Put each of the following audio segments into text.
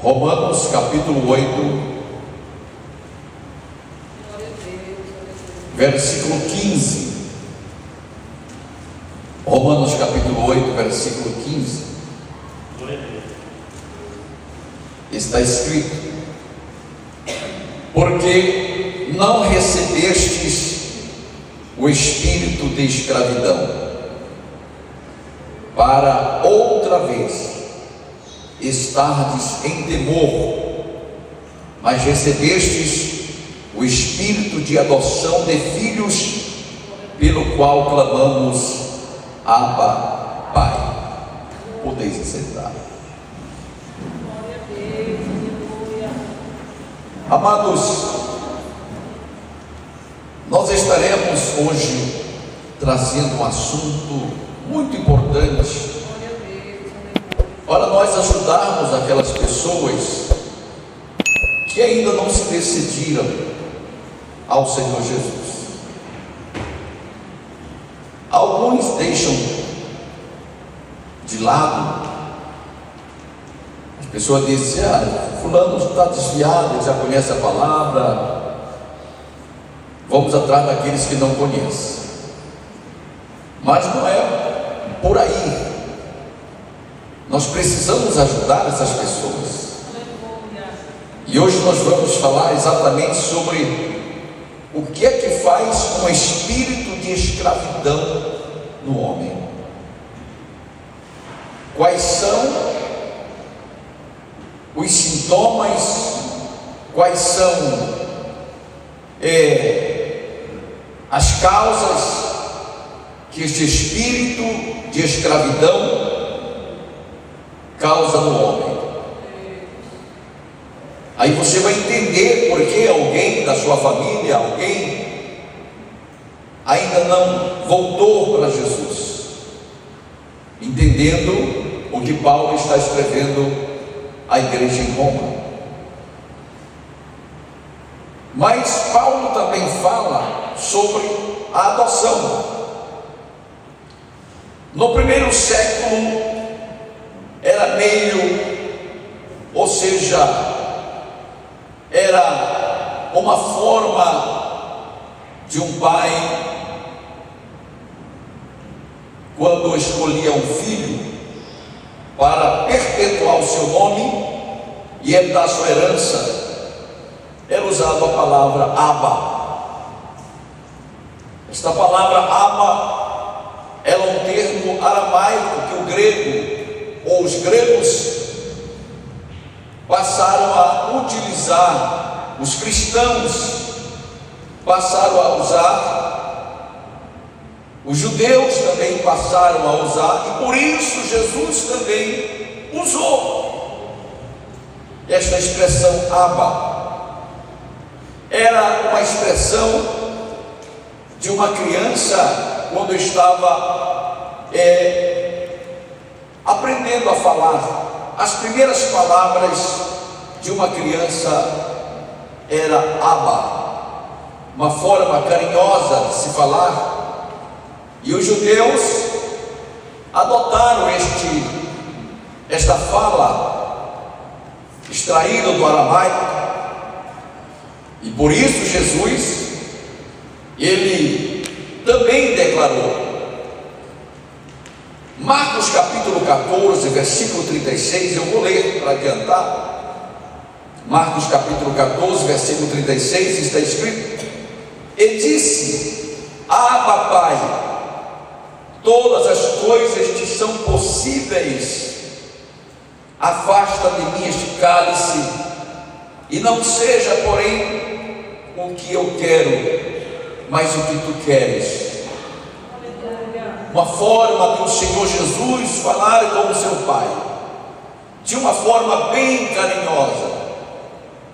Romanos capítulo 8, versículo 15. Romanos capítulo 8, versículo 15. Está escrito: porque não recebestes o espírito de escravidão, para outra vez estardes em temor, mas recebestes o espírito de adoção de filhos, pelo qual clamamos: Abba, Pai. Podeis sentar. Amados, nós estaremos hoje trazendo um assunto muito importante para nós ajudarmos aquelas pessoas que ainda não se decidiram ao Senhor Jesus. Alguns deixam de lado. As pessoas dizem: fulano está desviado, ele já conhece a palavra, vamos atrás daqueles que não conhecem. Mas não é por aí. Nós precisamos ajudar essas pessoas. E hoje nós vamos falar exatamente sobre o que é que faz um espírito de escravidão no homem. Quais são os sintomas, quais são as causas que este espírito de escravidão causa no homem. Aí você vai entender por que alguém da sua família, alguém ainda não voltou para Jesus, entendendo o que Paulo está escrevendo à igreja em Roma. Mas Paulo também fala sobre a adoção. No primeiro século era meio, ou seja, era uma forma de um pai, quando escolhia um filho para perpetuar o seu nome e herdar sua herança, era usada a palavra Abba. Esta palavra Abba era um termo aramaico que o grego, ou os gregos, passaram a utilizar, os cristãos passaram a usar, os judeus também passaram a usar, e por isso Jesus também usou esta expressão Abba. Era uma expressão de uma criança quando estava aprendendo a falar. As primeiras palavras de uma criança era Abba, uma forma carinhosa de se falar, e os judeus adotaram esta fala extraída do aramaico, e por isso Jesus, ele também declarou. Marcos capítulo 14, versículo 36, eu vou ler para adiantar. Marcos capítulo 14, versículo 36, está escrito: e disse: Abba, Pai, todas as coisas te são possíveis, afasta de mim este cálice, e não seja, porém, o que eu quero, mas o que tu queres. Uma forma de o Senhor Jesus falar com o seu Pai, de uma forma bem carinhosa,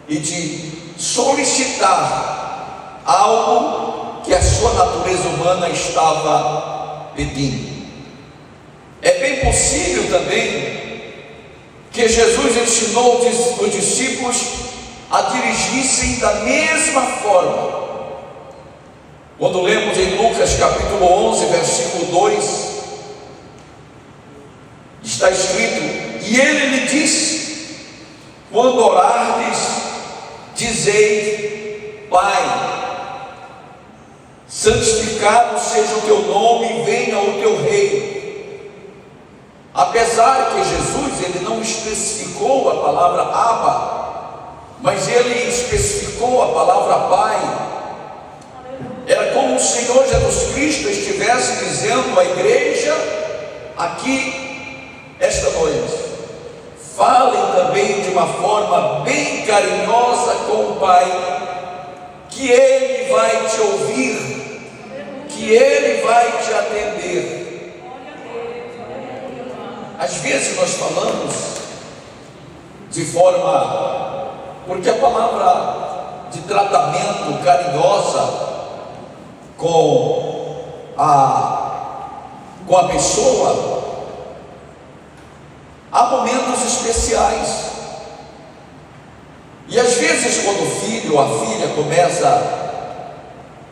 e de solicitar algo que a sua natureza humana estava pedindo. É bem possível também que Jesus ensinou os discípulos a dirigissem da mesma forma. Quando lemos em Lucas capítulo 11, versículo 2, está escrito: e ele lhe disse: quando orardes, dizei: Pai, santificado seja o teu nome e venha o teu reino. Apesar que Jesus, ele não especificou a palavra Abba, mas ele especificou a palavra Pai. Era como o Senhor Jesus Cristo estivesse dizendo à igreja aqui esta noite: falem também de uma forma bem carinhosa com o Pai, que Ele vai te ouvir, que Ele vai te atender. Às vezes nós falamos de forma, porque a palavra de tratamento carinhosa com a pessoa, há momentos especiais. E às vezes quando o filho ou a filha começa,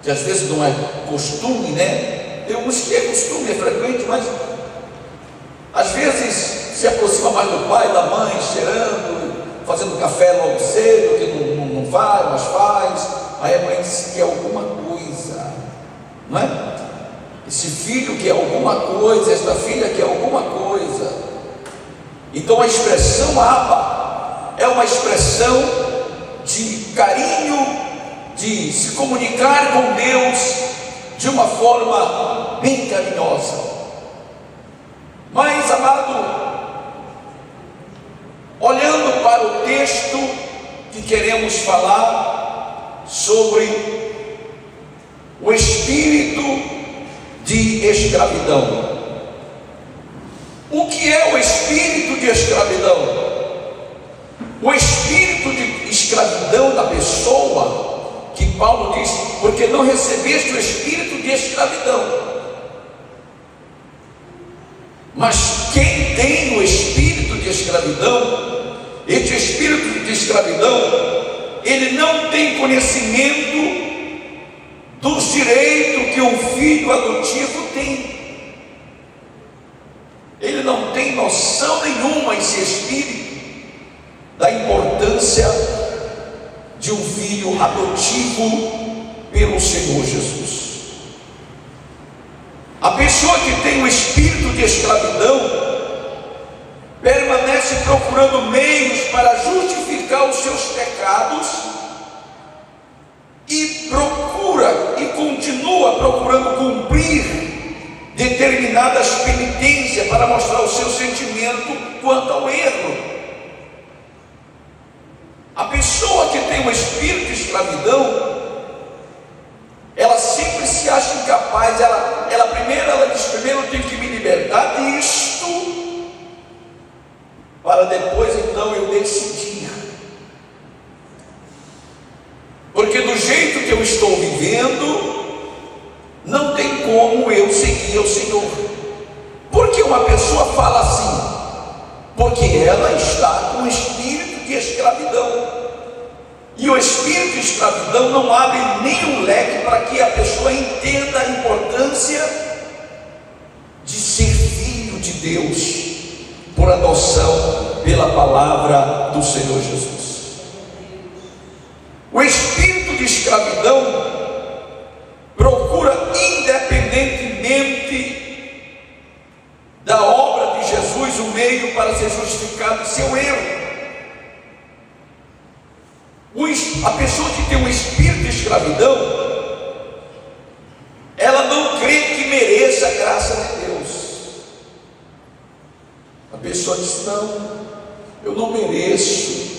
que às vezes não é costume, né? Tem uns que é costume, é frequente, mas às vezes se aproxima mais do pai, da mãe, cheirando, fazendo café logo cedo, que não vai, mas faz. Aí a mãe diz que é alguma coisa, não é? Esse filho quer alguma coisa, esta filha quer alguma coisa. Então a expressão Abba é uma expressão de carinho, de se comunicar com Deus de uma forma bem carinhosa. Mas, amado, olhando para o texto que queremos falar sobre o espírito de escravidão. O que é o espírito de escravidão? O espírito de escravidão da pessoa, que Paulo diz: porque não recebeste o espírito de escravidão. Mas quem tem o espírito de escravidão, este espírito de escravidão, ele não tem conhecimento dos direitos que um filho adotivo tem. Ele não tem noção nenhuma, esse espírito, da importância de um filho adotivo pelo Senhor Jesus. A pessoa que tem o espírito de escravidão permanece procurando meios para justificar os seus pecados e procura e continua procurando cumprir determinadas penitências para mostrar o seu sentimento quanto ao erro. A pessoa que tem o espírito de escravidão, ela sempre se acha incapaz. Ela diz: primeiro eu tenho que me libertar disto, para depois então eu decidir. Porque do jeito que eu estou vivendo, não tem como eu seguir o Senhor. Por que uma pessoa fala assim? Porque ela está com o espírito de escravidão. E o espírito de escravidão não abre nenhum leque para que a pessoa entenda a importância de ser filho de Deus, por adoção pela palavra do Senhor Jesus. O espírito de escravidão procura, independentemente da obra de Jesus, o meio para ser justificado em seu erro. A pessoa que tem um espírito de escravidão, ela não crê que mereça a graça de Deus. A pessoa diz: não, eu não mereço,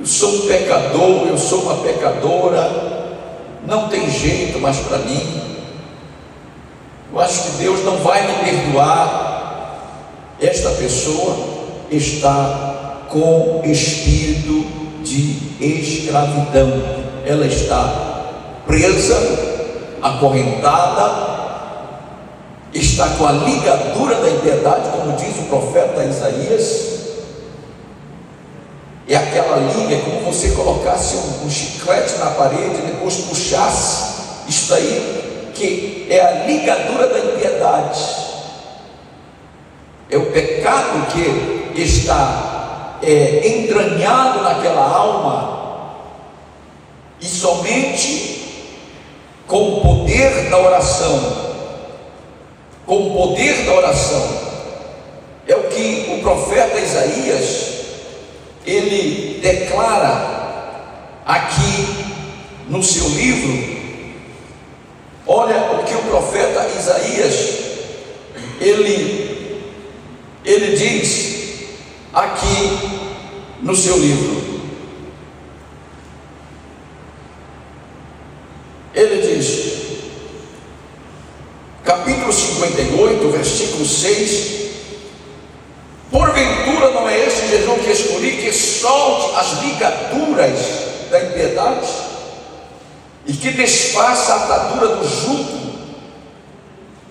eu sou um pecador, eu sou uma pecadora, não tem jeito mais para mim, eu acho que Deus não vai me perdoar. Esta pessoa está com espírito de escravidão. Ela está presa, acorrentada, está com a ligadura da impiedade, como diz o profeta Isaías. É aquela liga, é como você colocasse um chiclete na parede e depois puxasse. Isso aí que é a ligadura da impiedade. É o pecado que está entranhado naquela alma, e somente com o poder da oração, é o que o profeta Isaías, ele declara aqui no seu livro. Olha o que o profeta Isaías, ele diz aqui no seu livro. Ele diz, capítulo 58, versículo 6: porventura não é este jejum que escolhi, que solte as ligaduras da impiedade, e que desfaça a atadura do jugo,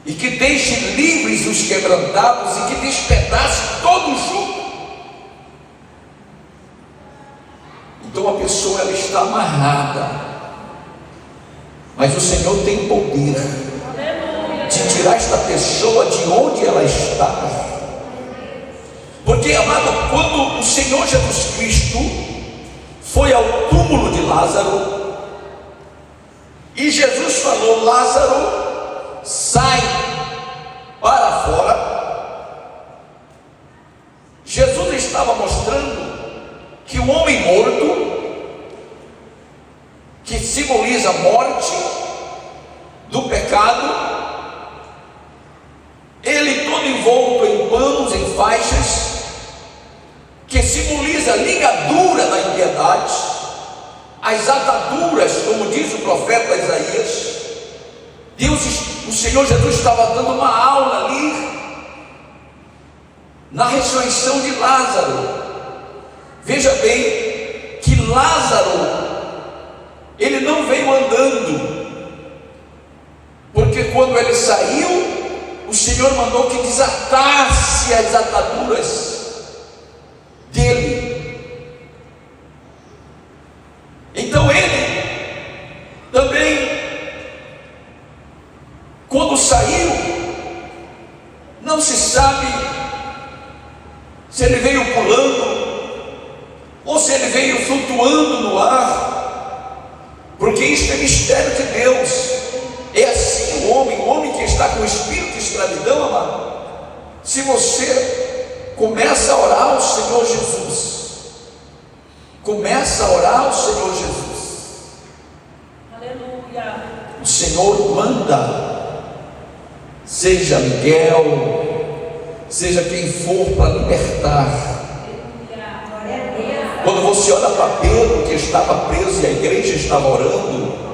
e que deixe livres os quebrantados, e que despedace todo o jugo. Então a pessoa, ela está amarrada, mas o Senhor tem poder de tirar esta pessoa de onde ela está. Porque, amado, quando o Senhor Jesus Cristo foi ao túmulo de Lázaro, e Jesus falou: Lázaro, sai para fora, Jesus estava mostrando que o homem morto, que simboliza a morte do pecado, ele todo envolto em panos, em faixas, que simboliza a ligadura da impiedade, as ataduras, como diz o profeta Isaías. O Senhor Jesus estava dando uma aula ali na ressurreição de Lázaro. Veja bem que Lázaro, ele não veio andando, porque quando ele saiu, o Senhor mandou que desatasse as ataduras dele. Então ele também, quando saiu, não se sabe se ele veio pulando ou se ele veio flutuando no ar, porque isso é mistério de Deus. É assim o homem que está com o espírito de escravidão, amado. Se você começa a orar ao Senhor Jesus, aleluia, o Senhor manda, seja Miguel, seja quem for, para libertar. Quando você olha para Pedro, que estava preso e a igreja estava orando,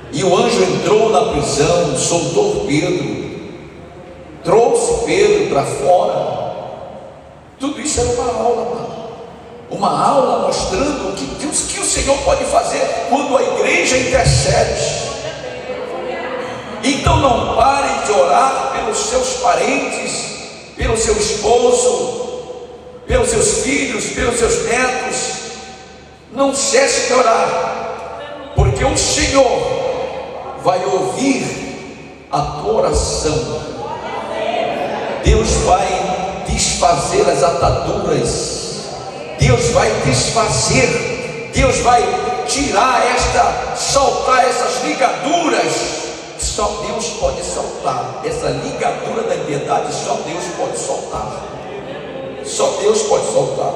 e o anjo entrou na prisão, soltou Pedro, trouxe Pedro para fora. Tudo isso era uma aula, mano. Uma aula mostrando o que o Senhor pode fazer quando a igreja intercede. Então não pare de orar pelos seus parentes, pelo seu esposo, pelos seus filhos, pelos seus netos. Não cesse de orar, porque o Senhor vai ouvir a tua oração. Deus vai desfazer as ataduras, Deus vai desfazer, Deus vai tirar soltar essas ligaduras. Só Deus pode soltar essa ligadura da impiedade, só Deus pode soltar. Só Deus pode soltar.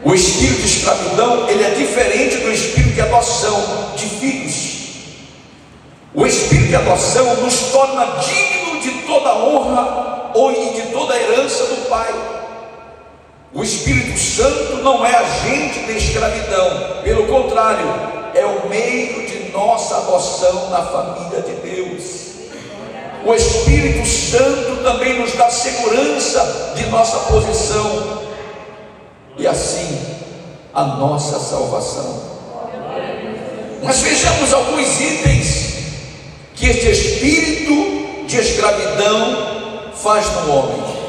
O espírito de escravidão, ele é diferente do espírito de adoção de filhos. O espírito de adoção nos torna dignos de toda honra e de toda herança do Pai. O Espírito Santo não é agente de escravidão, pelo contrário, é o meio de nossa adoção na família de Deus. O Espírito Santo também nos dá segurança de nossa posição, e assim a nossa salvação. Mas vejamos alguns itens que este espírito de escravidão faz no homem.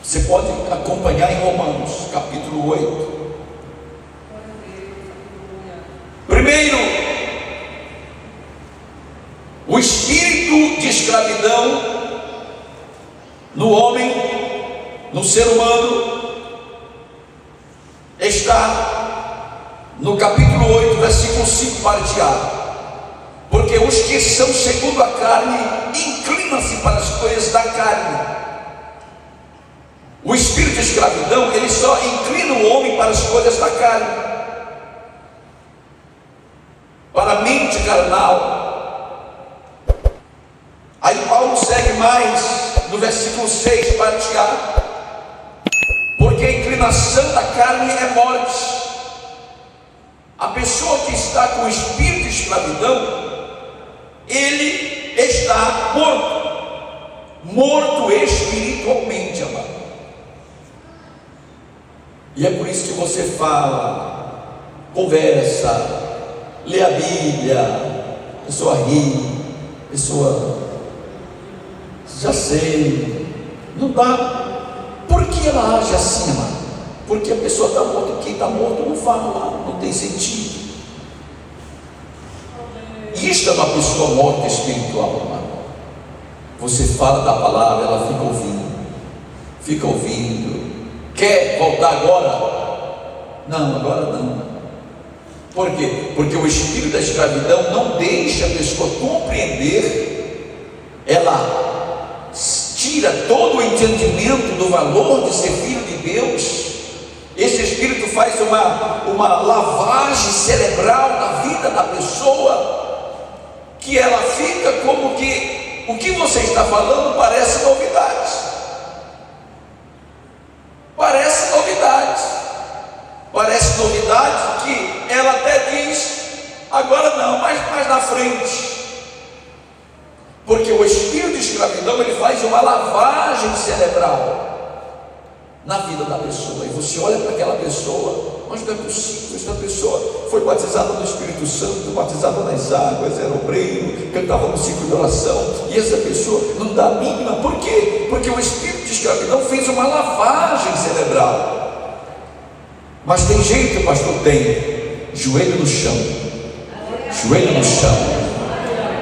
Você pode acompanhar em Romanos capítulo 8. Primeiro, o espírito de escravidão no homem, no ser humano, está no capítulo 8, versículo 5, parte A. Porque os que são segundo a carne inclinam-se para as coisas da carne. O espírito de escravidão, ele só inclina o homem para as coisas da carne, para a mente carnal. Aí Paulo segue mais no versículo 6, parte A. Porque a inclinação da carne é morte. A pessoa que está com o espírito de escravidão, ele está morto espiritualmente, amado. E é por isso que você fala, conversa, lê a Bíblia, a pessoa ri, a pessoa, já sei, não dá. Por que ela age assim, amado? Porque a pessoa está morta, quem está morto não fala, não tem sentido. Isto é uma pessoa morta espiritual, amado. Você fala da palavra, ela fica ouvindo. Quer voltar agora? Não, agora não. Por quê? Porque o espírito da escravidão não deixa a pessoa compreender. Ela tira todo o entendimento do valor de ser filho de Deus. Esse espírito faz uma lavagem cerebral na vida da pessoa, que ela fica como que o que você está falando parece novidade. Parece novidade que ela até diz, agora não, mas mais na frente. Porque o espírito de escravidão, ele faz uma lavagem cerebral na vida da pessoa. E você olha para aquela pessoa, mas não é possível, esta pessoa foi batizada no Espírito Santo, batizada nas águas, era obreiro, cantava no ciclo de oração, e essa pessoa não dá a mínima. Por quê? Porque o espírito de escravidão fez uma lavagem cerebral. Mas tem jeito, pastor? Tem. Joelho no chão, joelho no chão,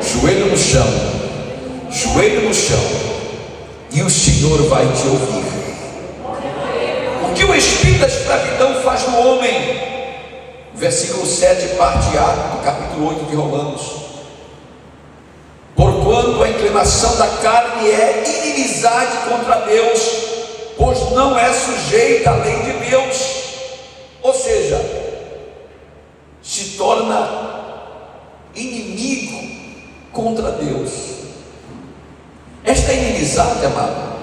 joelho no chão, joelho no chão, e o Senhor vai te ouvir. O que o espírito da escravidão faz no homem? Versículo 7, parte A do capítulo 8 de Romanos. Porquanto a inclinação da carne é inimizade contra Deus, pois não é sujeita à lei de Deus. Ou seja, se torna inimigo contra Deus. Esta inimizade, amado,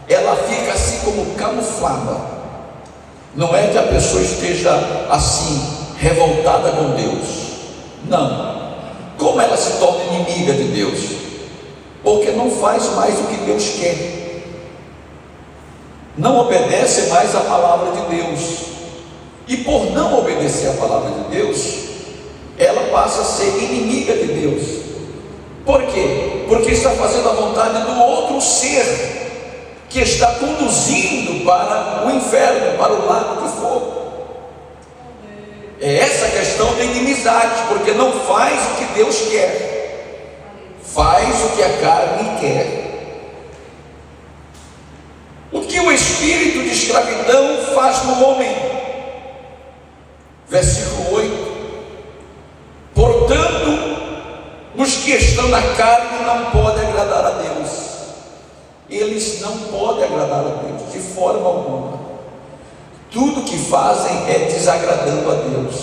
ela fica assim como camuflada. Não é que a pessoa esteja assim, revoltada com Deus. Não. Como ela se torna inimiga de Deus? Porque não faz mais o que Deus quer, não obedece mais a palavra de Deus. E por não obedecer a palavra de Deus, ela passa a ser inimiga de Deus. Por quê? Porque está fazendo a vontade do outro ser, que está conduzindo para o inferno, para o lago de fogo. É essa a questão da inimizade, porque não faz o que Deus quer, faz o que a carne quer. O que o espírito de escravidão faz no homem? Versículo 8: portanto, os que estão na carne não podem agradar a Deus. Eles não podem agradar a Deus de forma alguma. Tudo que fazem é desagradando a Deus.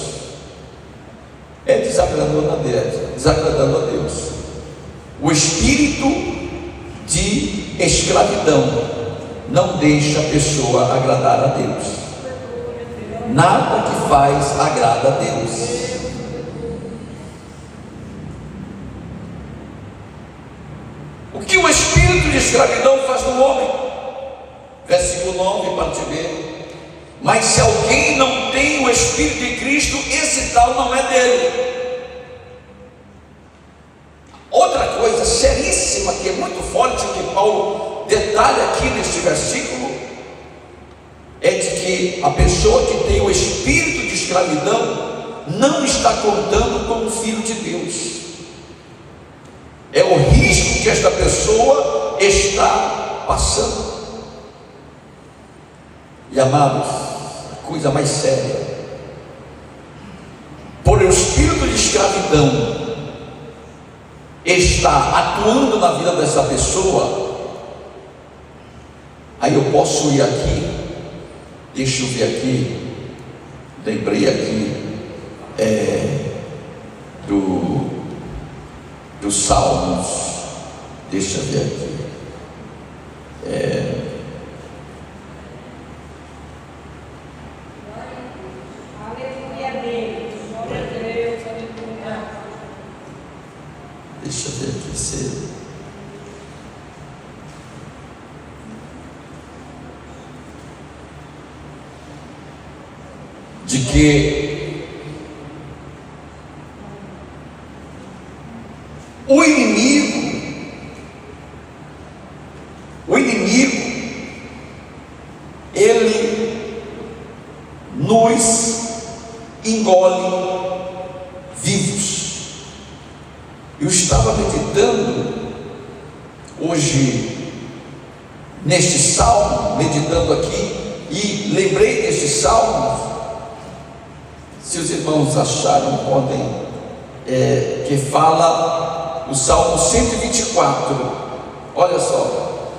É desagradando a Deus. O espírito de escravidão não deixa a pessoa agradar a Deus. Nada que faz agrada a Deus. O que o espírito de escravidão faz no homem? Versículo 9, parte B. Mas se alguém não tem o Espírito de Cristo, esse tal não é dele. Outra coisa seríssima, que é muito forte, que Paulo detalha aqui neste versículo, é de que a pessoa que tem o espírito de escravidão não está contando como filho de Deus. É o risco que esta pessoa está passando. E amados, a coisa mais séria, por o espírito de escravidão está atuando na vida dessa pessoa, aí eu posso ir aqui, deixa eu ver aqui, lembrei aqui dos Salmos, deixa eu ver aqui, deixa eu ver aqui se de que o inimigo, ele nos engole vivos. Eu estava meditando hoje neste salmo, meditando aqui, e lembrei deste salmo. Se os irmãos acharam, podem, que fala o Salmo 124, olha só,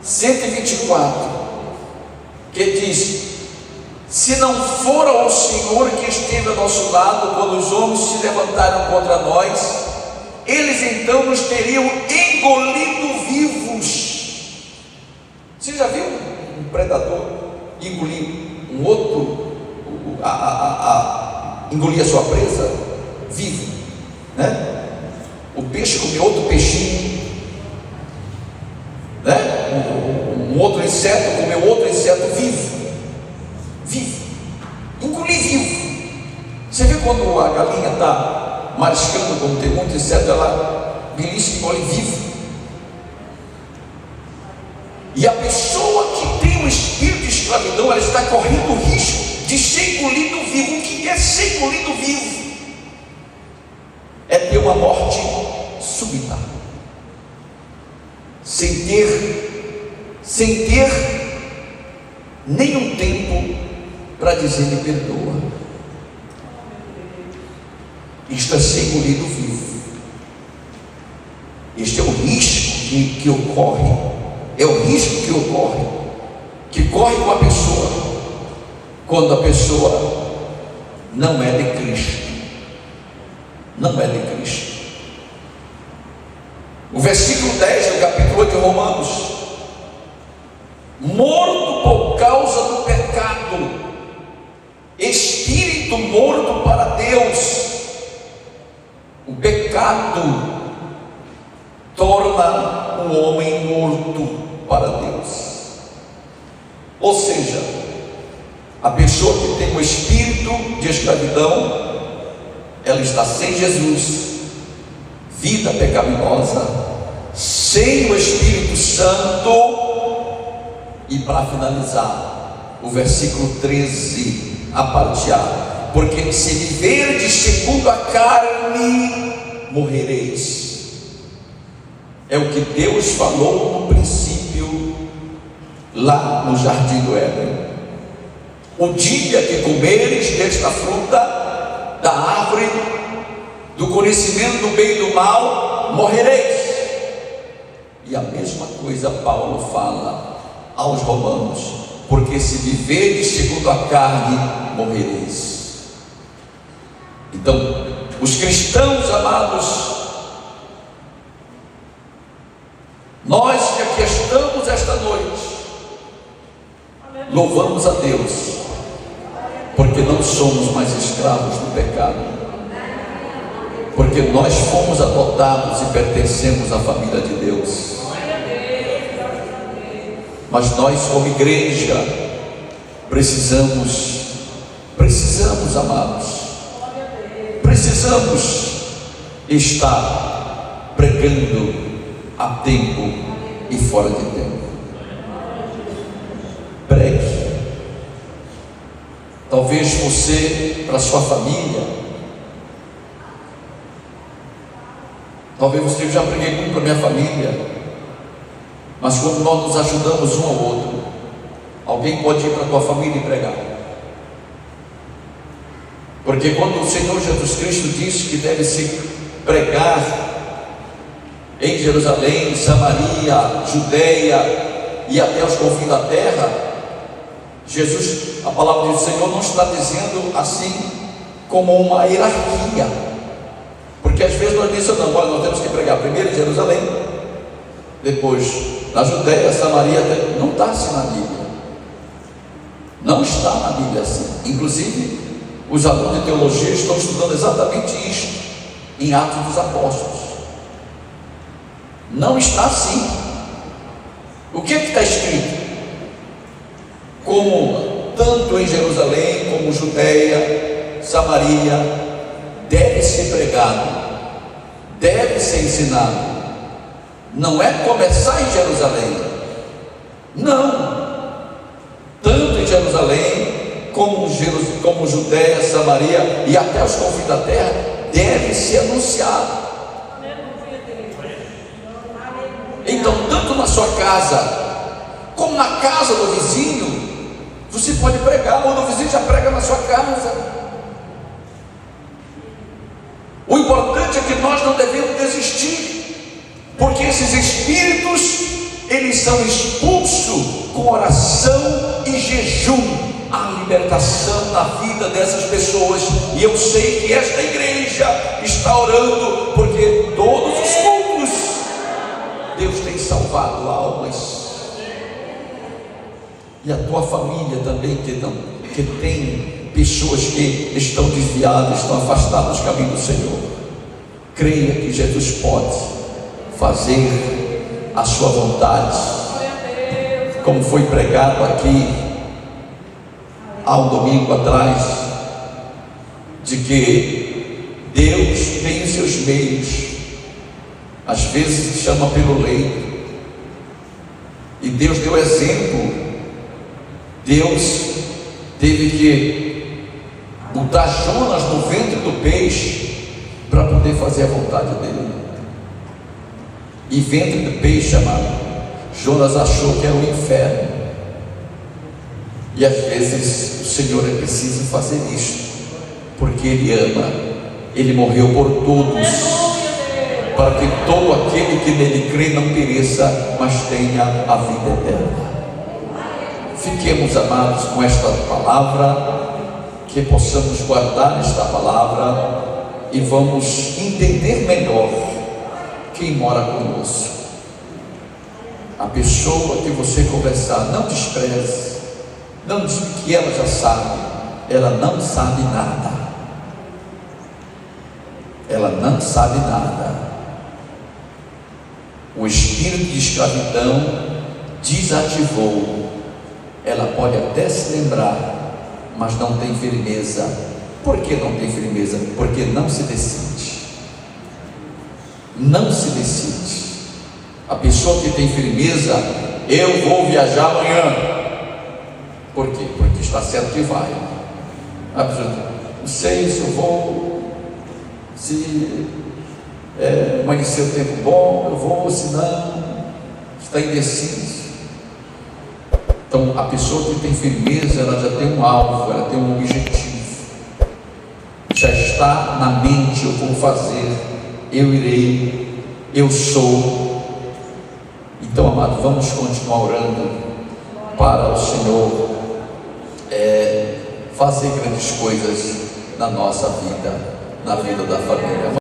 124, que diz: se não fora o Senhor que esteve ao nosso lado, quando os homens se levantaram contra nós, eles então nos teriam engolido vivos. Você já viu um predador engolir um outro, engolir a sua presa vivo, né? O peixe comeu outro peixinho, né? Um outro inseto comeu outro inseto vivo, engolir vivo. Você vê quando a galinha está mariscando, quando tem muito inseto, ela belisca e engole vivo. E a pessoa que tem um espírito de escravidão, ela está correndo o risco de ser engolido vivo. O que é ser engolido vivo? É ter uma morte súbita, sem ter nenhum tempo para dizer me perdoa. Isto é ser engolido vivo. Este é o risco que ocorre, que corre com a pessoa, quando a pessoa não é de Cristo. O versículo 10 do capítulo 8 de Romanos: morto por causa do pecado, espírito morto para Deus. O pecado torna o homem morto para Deus. Ou seja, a pessoa que tem o espírito de escravidão, ela está sem Jesus, vida pecaminosa, sem o Espírito Santo. E para finalizar, o versículo 13, a parte A: porque se viverdes segundo a carne, morrereis. É o que Deus falou no princípio, lá no jardim do Éden: o dia que comeres desta fruta da árvore do conhecimento do bem e do mal, morrereis. E a mesma coisa Paulo fala aos Romanos: porque se viverdes segundo a carne, morrereis. Então, os cristãos amados, nós que aqui estamos esta noite, louvamos a Deus, porque não somos mais escravos do pecado, porque nós fomos adotados e pertencemos à família de Deus. Mas nós, como igreja, precisamos, amados, precisamos estar pregando a tempo e fora de tempo. Pregue. Talvez você, para sua família, talvez você já preguei muito para minha família, mas quando nós nos ajudamos um ao outro, alguém alguém pode ir para a tua família e pregar. Porque quando o Senhor Jesus Cristo disse que deve se pregar em Jerusalém, Samaria, Judeia e até os confins da terra, Jesus, a palavra do Senhor não está dizendo assim como uma hierarquia, porque às vezes nós dizemos, não, olha, nós temos que pregar primeiro em Jerusalém, depois na Judeia, Samaria, não está assim na Bíblia, não está na Bíblia assim. Inclusive os alunos de teologia estão estudando exatamente isto em Atos dos Apóstolos. Não está assim. O que está escrito? Como tanto em Jerusalém como Judeia, Samaria, deve ser pregado, deve ser ensinado. Não é começar em Jerusalém, não. Tanto em Jerusalém como Judeia, Samaria e até os confins da terra, deve ser anunciado. Então, tanto na sua casa como na casa do vizinho, você pode pregar, ou o vizinho já prega na sua casa. O importante é que nós não devemos desistir, porque esses espíritos, eles são expulsos com oração e jejum. A libertação na vida dessas pessoas, e eu sei que esta igreja está orando, porque todos os cultos Deus tem salvado almas, e a tua família também, que tem pessoas que estão desviadas, estão afastadas do caminho do Senhor. Creia que Jesus pode fazer a sua vontade, como foi pregado aqui há um domingo atrás, de que Deus tem os seus meios, às vezes chama pelo leito, e Deus deu exemplo. Deus teve que botar Jonas no ventre do peixe para poder fazer a vontade dele, e ventre do peixe, amado, Jonas achou que era o inferno. E às vezes o Senhor é preciso fazer isso, porque Ele ama, Ele morreu por todos, para que todo aquele que nele crê não pereça, mas tenha a vida eterna. Fiquemos, amados, com esta palavra, que possamos guardar esta palavra e vamos entender melhor quem mora conosco. A pessoa que você conversar, não despreze. Não diga que ela já sabe, ela não sabe nada. Ela não sabe nada. O espírito de escravidão desativou. Ela pode até se lembrar, mas não tem firmeza. Por que não tem firmeza? Porque não se decide. Não se decide. A pessoa que tem firmeza, eu vou viajar amanhã. Por quê? Porque está certo que vai. Não sei se eu vou, se amanhecer o tempo bom, eu vou, se não, está indeciso. Então, a pessoa que tem firmeza, ela já tem um alvo, ela tem um objetivo, já está na mente: eu vou fazer, eu irei, eu sou. Então, amado, vamos continuar orando para o Senhor fazer grandes coisas na nossa vida, na vida da família.